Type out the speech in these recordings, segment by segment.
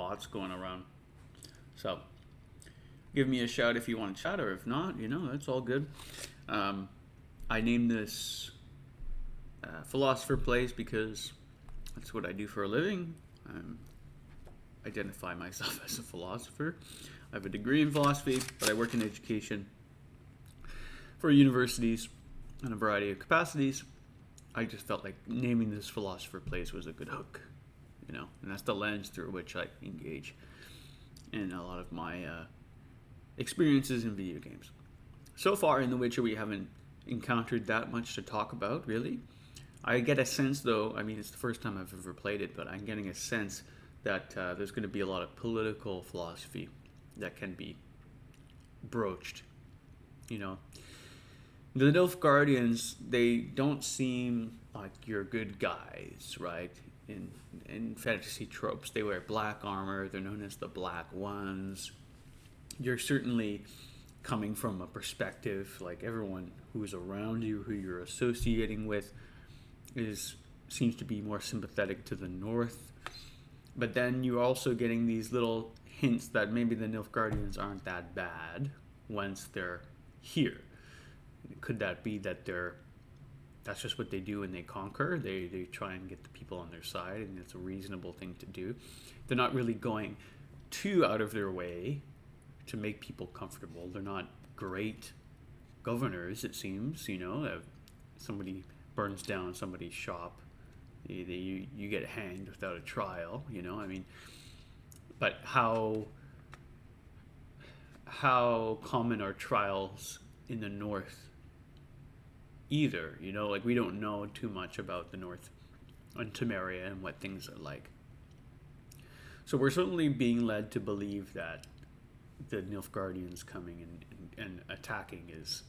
thoughts going around. So give me a shout if you want to chat, or if not, that's all good. Um, I named this Philosopher Plays because that's what I do for a living. I identify myself as a philosopher. I have a degree in philosophy, but I work in education for universities in a variety of capacities. I just felt like naming this Philosopher Plays was a good hook, and that's the lens through which I engage in a lot of my experiences in video games. So far in The Witcher, we haven't encountered that much to talk about, really. I get a sense, though, it's the first time I've ever played it, but I'm getting a sense that there's going to be a lot of political philosophy that can be broached. The Nilfgaardians, they don't seem like your good guys, right? In fantasy tropes, they wear black armor. They're known as the Black Ones. You're certainly coming from a perspective, like everyone who is around you, who you're associating with, seems to be more sympathetic to the North. But then you're also getting these little hints that maybe the Nilfgaardians aren't that bad once they're here. Could that be that that's just what they do when they conquer? They try and get the people on their side, and it's a reasonable thing to do. They're not really going too out of their way to make people comfortable. They're not great governors, it seems. If somebody burns down somebody's shop, you get hanged without a trial. But how common are trials in the North? Either, we don't know too much about the North and Temeria and what things are like. So we're certainly being led to believe that the Nilfgaardians coming and attacking is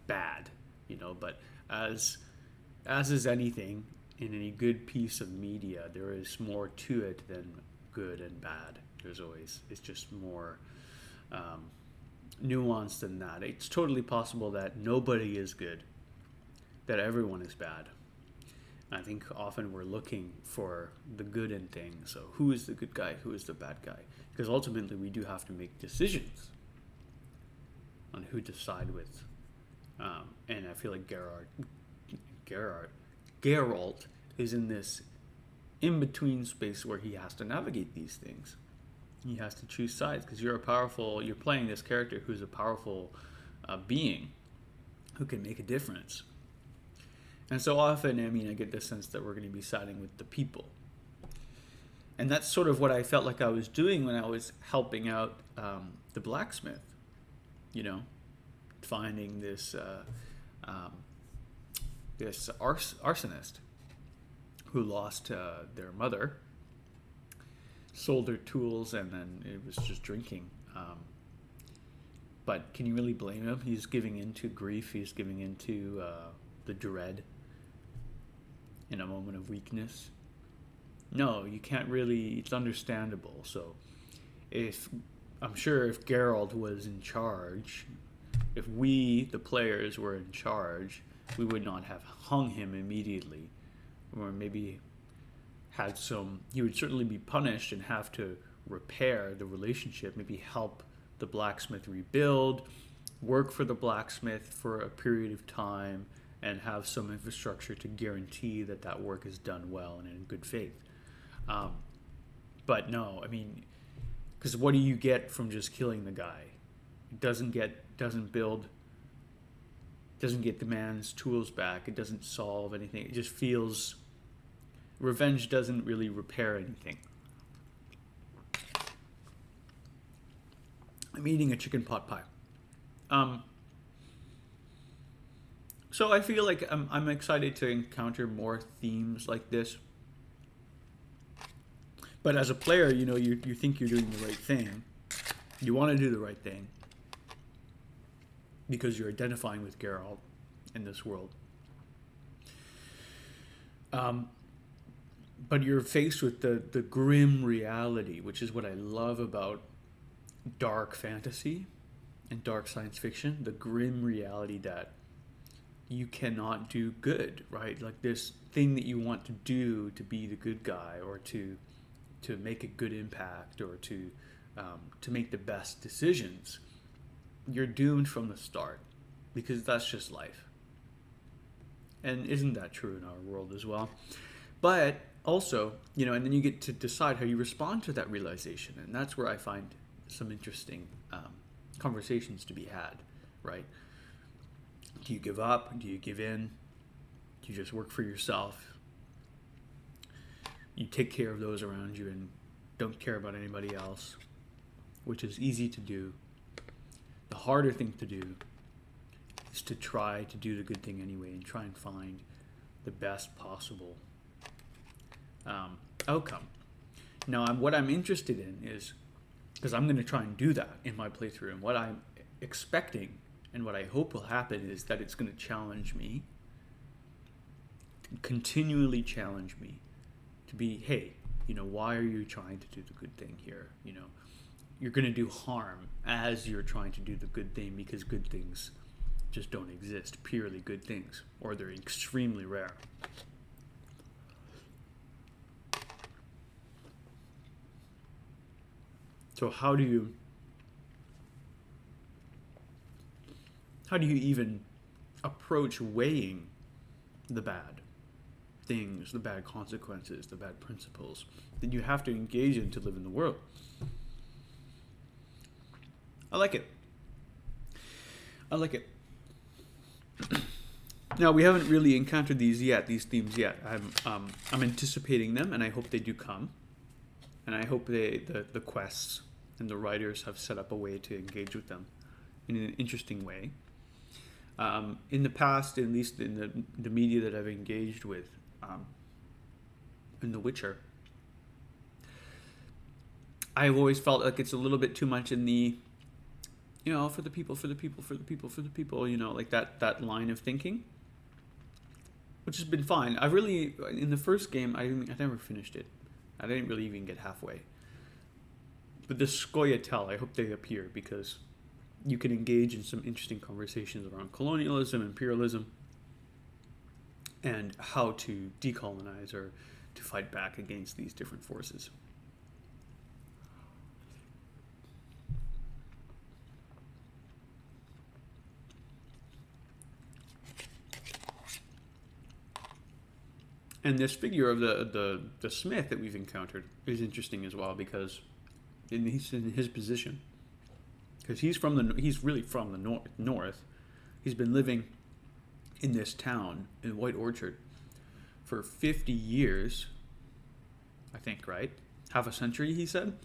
bad, but as is anything in any good piece of media, there is more to it than good and bad. It's just more nuanced than that. It's totally possible that nobody is good, that everyone is bad. I think often we're looking for the good in things. So who is the good guy? Who is the bad guy? Because ultimately we do have to make decisions on who to side with. And I feel like Geralt is in this in-between space where he has to navigate these things. He has to choose sides because you're playing this character who's a powerful being who can make a difference. And so often, I get the sense that we're going to be siding with the people. And that's sort of what I felt like I was doing when I was helping out the blacksmith, finding this arsonist who lost their mother, sold their tools, and then it was just drinking. But can you really blame him? He's giving into grief. He's giving into the dread in a moment of weakness. No, you can't really. It's understandable. So, I'm sure if Geralt was in charge, if we, the players, were in charge, we would not have hung him immediately, or maybe he would certainly be punished and have to repair the relationship, maybe help the blacksmith rebuild, work for the blacksmith for a period of time, and have some infrastructure to guarantee that work is done well and in good faith. But no, because what do you get from just killing the guy? It doesn't get the man's tools back. It doesn't solve anything. It just feels revenge doesn't really repair anything. I'm eating a chicken pot pie. So I feel like I'm excited to encounter more themes like this. But as a player, you think you're doing the right thing. You want to do the right thing because you're identifying with Geralt in this world. But you're faced with the grim reality, which is what I love about dark fantasy and dark science fiction. The grim reality that you cannot do good, right? Like this thing that you want to do to be the good guy or to to make a good impact or to make the best decisions, you're doomed from the start, because that's just life. And isn't that true in our world as well? But also, and then you get to decide how you respond to that realization, and that's where I find some interesting conversations to be had, right? Do you give up? Do you give in? Do you just work for yourself? You take care of those around you and don't care about anybody else, which is easy to do. The harder thing to do is to try to do the good thing anyway and try and find the best possible outcome. Now, what I'm interested in is, because I'm going to try and do that in my playthrough, and what I'm expecting and what I hope will happen is that it's going to challenge me, continually challenge me to be, hey, why are you trying to do the good thing here? You're going to do harm as you're trying to do the good thing, because good things just don't exist, purely good things, or they're extremely rare. So how do you even approach weighing the bad things, the bad consequences, the bad principles that you have to engage in to live in the world? I like it. Now, we haven't really encountered these themes yet. I'm anticipating them, and I hope they do come. And I hope the quests and the writers have set up a way to engage with them in an interesting way. In the past, at least in the media that I've engaged with, in The Witcher, I've always felt like it's a little bit too much in the, for the people, like that line of thinking, which has been fine. In the first game, I never finished it. I didn't really even get halfway. But the Scoia'tael, I hope they appear, because you can engage in some interesting conversations around colonialism, imperialism, and how to decolonize or to fight back against these different forces. And this figure of the smith that we've encountered is interesting as well, because he's in his position, because he's really from the north. He's been living in this town in White Orchard for 50 years, I think, right? Half a century, he said.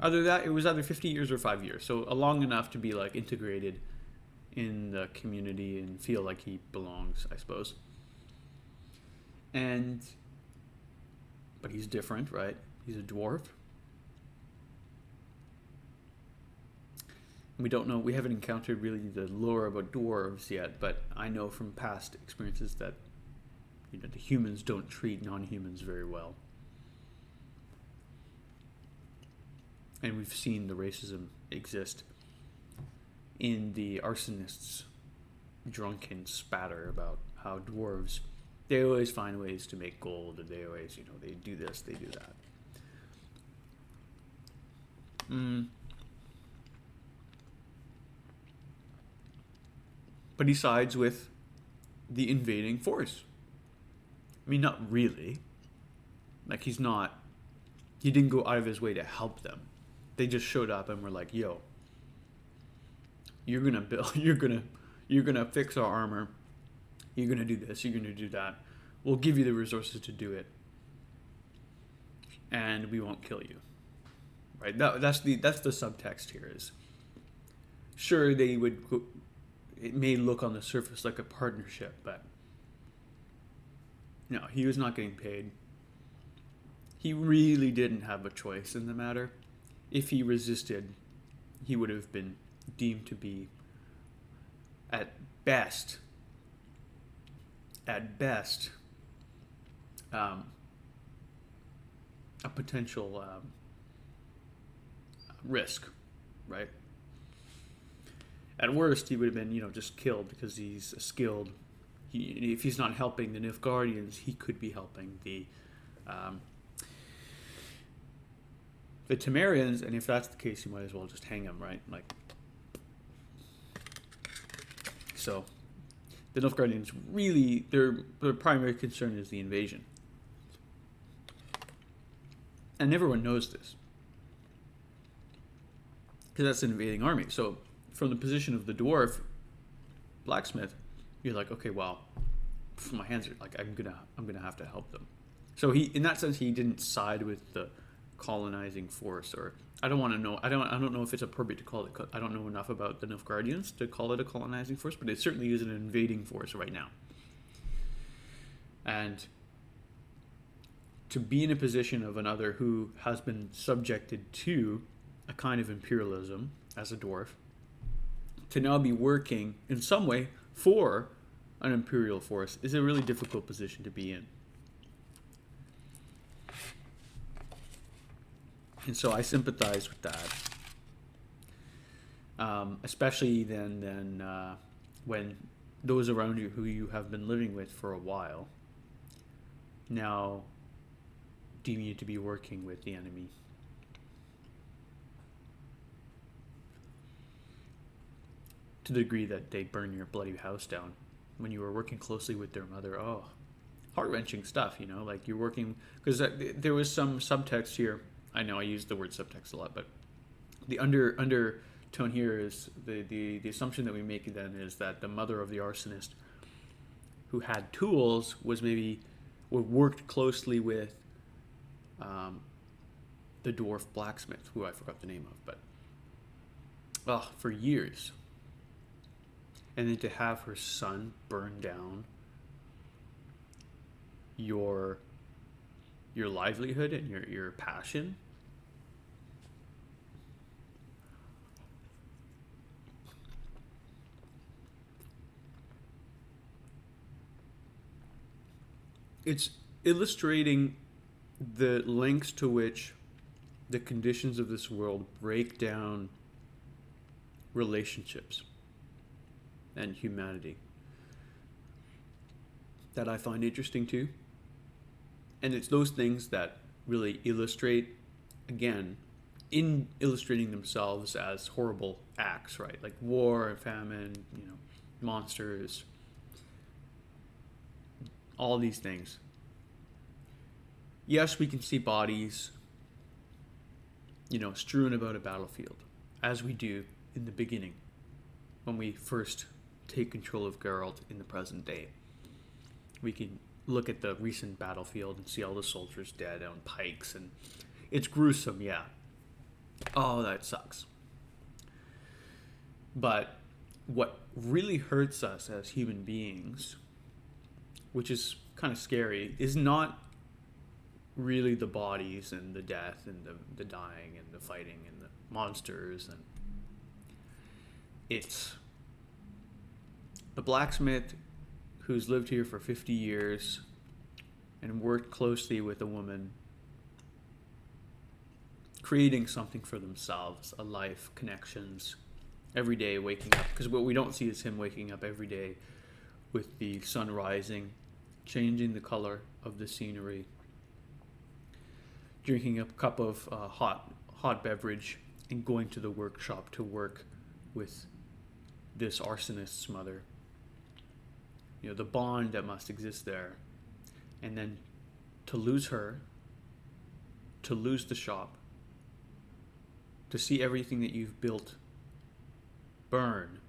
It was either 50 years or 5 years, so long enough to be like integrated in the community and feel like he belongs, I suppose. But he's different, right? He's a dwarf. We don't know, we haven't encountered really the lore about dwarves yet, but I know from past experiences that the humans don't treat non-humans very well. And we've seen the racism exist in the arsonists' drunken spatter about how dwarves, they always find ways to make gold, and they always, they do this, they do that. But he sides with the invading force. I mean, not really. Like, he didn't go out of his way to help them. They just showed up and were like, yo, you're gonna fix our armor. You're gonna do this, you're gonna do that. We'll give you the resources to do it. And we won't kill you. Right? That's the subtext here is, sure, it may look on the surface like a partnership, but no, he was not getting paid. He really didn't have a choice in the matter. If he resisted, he would have been deemed to be, at best, a potential risk, right? At worst, he would have been, just killed because he's skilled. If he's not helping the Nilfgaardians, he could be helping the The Temerians, and if that's the case, you might as well just hang them, right? Like, so the Nilfgaardians really, their primary concern is the invasion. And everyone knows this. Because that's an invading army. So from the position of the dwarf blacksmith, you're like, okay, well, my hands are like, I'm gonna have to help them. So he, in that sense, he didn't side with the colonizing force, or I don't want to know. I don't know if it's appropriate to call it. I don't know enough about the Nilfgaardians to call it a colonizing force, but it certainly is an invading force right now. And to be in a position of another who has been subjected to a kind of imperialism as a dwarf, to now be working in some way for an imperial force is a really difficult position to be in. And so I sympathize with that, especially then when those around you who you have been living with for a while now deem you to be working with the enemy. To the degree that they burn your bloody house down when you were working closely with their mother. Oh, heart-wrenching stuff, like you're working, because there was some subtext here. I know I use the word subtext a lot, but the undertone here is the assumption that we make then is that the mother of the arsonist, who had tools, worked closely with the dwarf blacksmith, who I forgot the name of, but for years. And then to have her son burn down your livelihood and your passion. It's illustrating the lengths to which the conditions of this world break down relationships and humanity that I find interesting too. And it's those things that really illustrate, again, in illustrating themselves as horrible acts, right? Like war and famine, monsters, all these things. Yes, we can see bodies, strewn about a battlefield, as we do in the beginning, when we first take control of Geralt in the present day. We can look at the recent battlefield and see all the soldiers dead on pikes, and it's gruesome, yeah. Oh, that sucks. But what really hurts us as human beings, which is kind of scary, is not really the bodies and the death and the dying and the fighting and the monsters, and it's the blacksmith who's lived here for 50 years and worked closely with a woman, creating something for themselves, a life, connections, every day waking up. Because what we don't see is him waking up every day with the sun rising, changing the color of the scenery, drinking a cup of hot beverage, and going to the workshop to work with this arsonist's mother. The bond that must exist there. And then to lose her, to lose the shop, to see everything that you've built burn,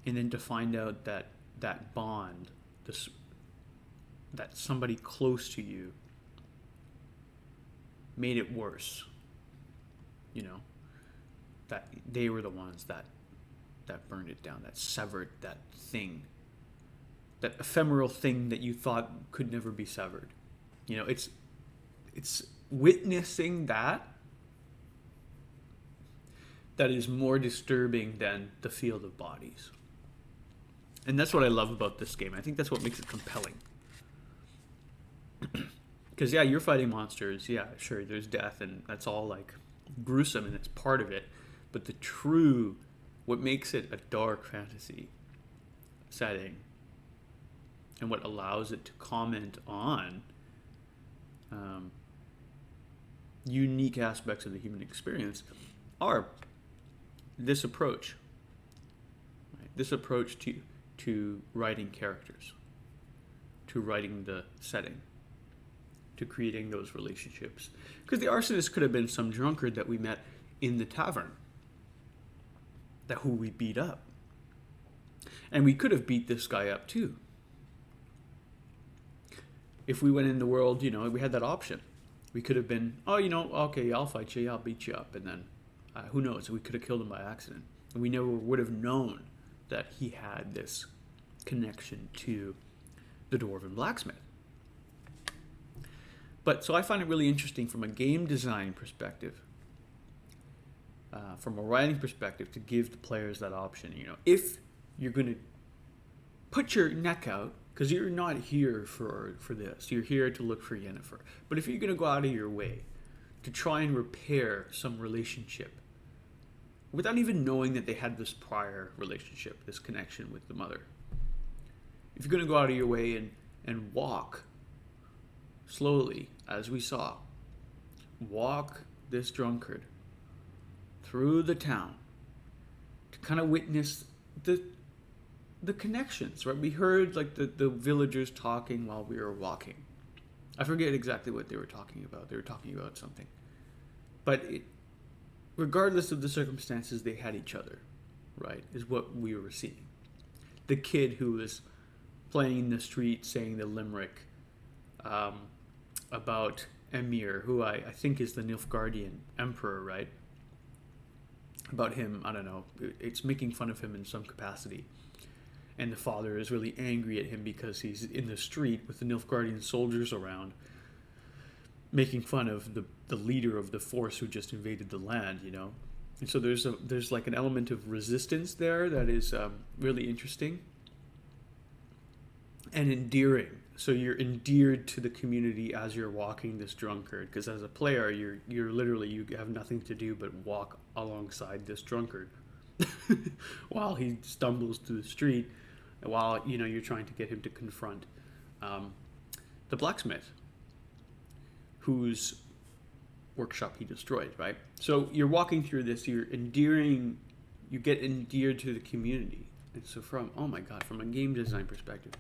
and then to find out that bond, that somebody close to you made it worse. That they were the ones that burned it down, that severed that thing, that ephemeral thing that you thought could never be severed. It's witnessing that is more disturbing than the field of bodies. And that's what I love about this game. I think that's what makes it compelling. Because yeah, you're fighting monsters, yeah, sure, there's death, and that's all like gruesome, and it's part of it. But what makes it a dark fantasy setting, and what allows it to comment on unique aspects of the human experience are this approach, right? This approach to writing characters, to writing the setting, to creating those relationships. Because the arsonist could have been some drunkard that we met in the tavern, that who we beat up. And we could have beat this guy up too. If we went in the world, we had that option. We could have been, okay, I'll fight you, I'll beat you up. And then, who knows, we could have killed him by accident. And we never would have known that he had this connection to the dwarven blacksmith. But so I find it really interesting from a game design perspective, from a writing perspective, to give the players that option. If you're going to put your neck out, because you're not here for this, you're here to look for Yennefer. But if you're going to go out of your way to try and repair some relationship, without even knowing that they had this prior relationship, this connection with the mother, if you're going to go out of your way and walk slowly, as we saw, walk this drunkard through the town to kind of witness the connections, right? We heard like the villagers talking while we were walking. I forget exactly what they were talking about. They were talking about something. But regardless of the circumstances, they had each other, right? Is what we were seeing. The kid who was playing in the street saying the limerick about Emir, who I think is the Nilfgaardian emperor, right? About him, I don't know. It's making fun of him in some capacity. And the father is really angry at him because he's in the street with the Nilfgaardian soldiers around, making fun of the leader of the force who just invaded the land, And so there's like an element of resistance there that is really interesting and endearing. So you're endeared to the community as you're walking this drunkard, because as a player, you're literally, you have nothing to do but walk alongside this drunkard while he stumbles through the street, while you're trying to get him to confront the blacksmith whose workshop he destroyed, right? So you're walking through this, you get endeared to the community. And so from a game design perspective,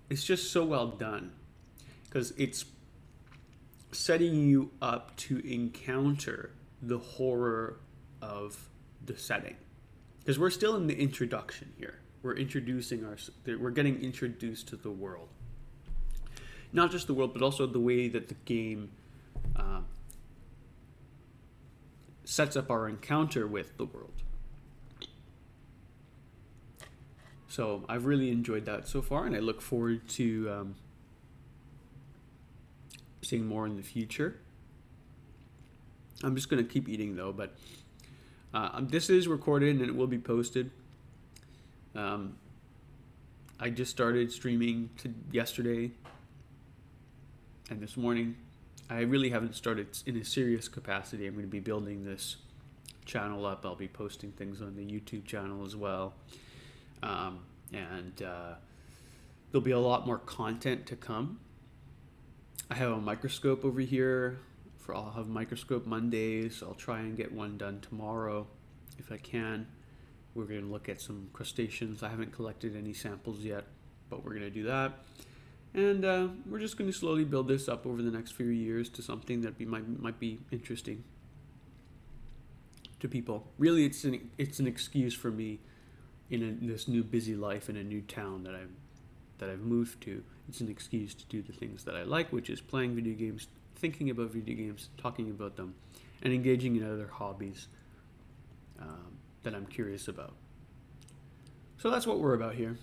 it's just so well done, because it's setting you up to encounter the horror of the setting. Because we're still in the introduction here. We're getting introduced to the world. Not just the world, but also the way that the game sets up our encounter with the world. So I've really enjoyed that so far, and I look forward to seeing more in the future. I'm just going to keep eating though, but this is recorded and it will be posted. I just started streaming yesterday and this morning. I really haven't started in a serious capacity. I'm going to be building this channel up. I'll be posting things on the YouTube channel as well. And there'll be a lot more content to come. I have a microscope over here. I'll have microscope Mondays. I'll try and get one done tomorrow if I can. We're going to look at some crustaceans. I haven't collected any samples yet, but we're going to do that. And we're just going to slowly build this up over the next few years to something that might be interesting to people. Really, it's an excuse for me in this new busy life in a new town that I've moved to. It's an excuse to do the things that I like, which is playing video games, thinking about video games, talking about them, and engaging in other hobbies that I'm curious about. So that's what we're about here.